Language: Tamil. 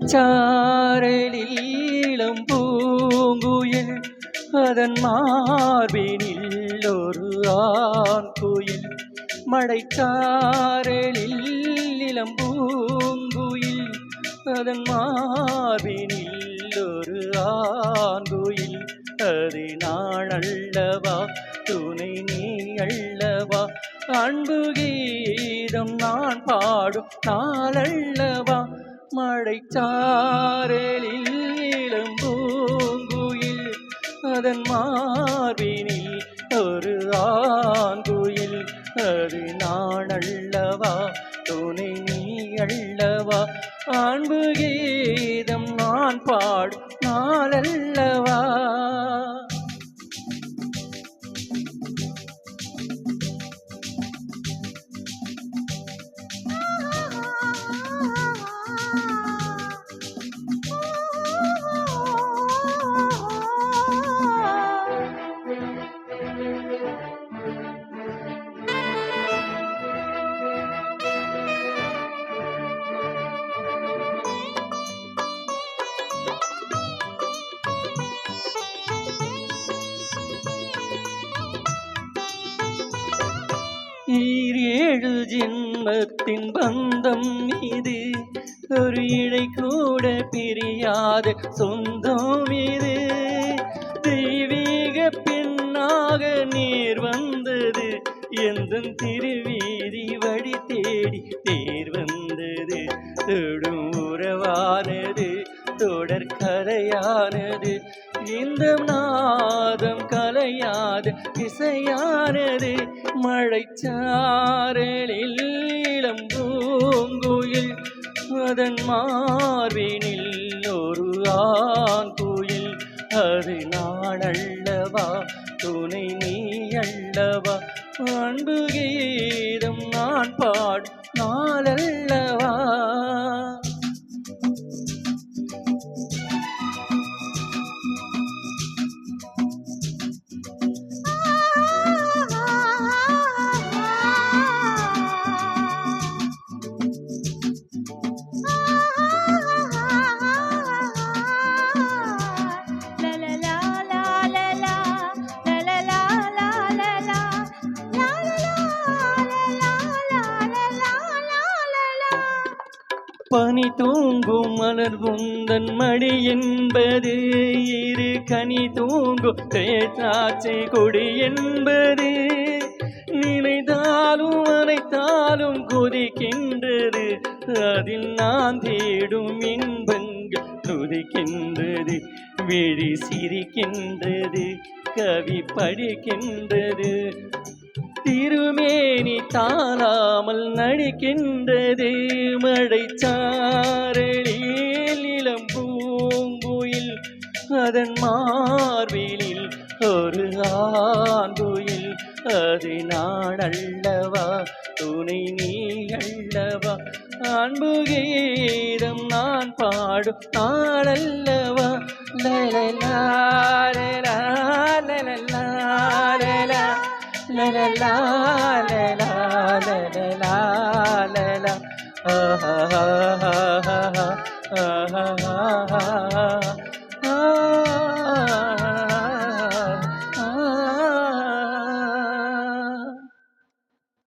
மழைச்சாரலில் இளம் பூங்குயில் அதன் மார்பினில் ஒரு ஆண் குயில். மழைச்சாரலில் இளம் பூங்குயில் அதன் மார்பினில் ஒரு ஆண் குயில். அது நான் அல்லவா துணை நீ அல்லவா அன்பு கீதம் நான் பாடும் நாளல்லவா. மழைச்சாரலில் இளம் பூங்குயில் அதன் மார்பினில் ஒரு ஆண்குயில். அது நான் அல்லவா துணை நீ அல்லவா அன்பு கீதம் நான் பாடும் நாளல்லவா. ஈரேழு ஜென்மத்தின் பந்தம் இது, ஒரு இழை கூட பிரியாத சொந்தம் இது. தெய்வீக பெண்ணாக நீர் வந்தது, எந்தன் திருவீதி வழி தேடி தேர் வந்தது. தொடும் உறவானது தொடர் கதையானது, இந்த நாதம் கலையாத இசையானது. மழைச்சாரலில் இளம் பூங்குயில் அதன் மார்பினில் ஒரு ஆண் குயில். அது நான் அல்லவா துணை நீ அல்லவா அன்பு கீதம் நான் பாடும் நாளல்லவா. பனி தூங்கும் மலர் உந்தன் மடி என்பது, இரு கனி தூங்கும் தேற்றாச்சை கொடி என்பது. நினைத்தாலும் அனைத்தாலும் கொதிக்கின்றது, அதில் நான் தேடும் இன்பங்கள் துதிக்கின்றது. விழி சிரிக்கின்றது, கவி படிக்கின்றது, திருமேனி தாளாமல் நடிக்கின்றது. மழைச்சாரலில் இளம் பூங்குயில் அதன் மார்பினில் ஒரு ஆண்குயில். அது நான் அல்லவா துணை நீ அல்லவா அன்பு கீதம் நான் பாடும் நாளல்லவா. லலலா லலலா லலலா லலலா லலலா லலலா லலலா லலலா. ஆஹா ஆஹா ஆஹா ஆஹா.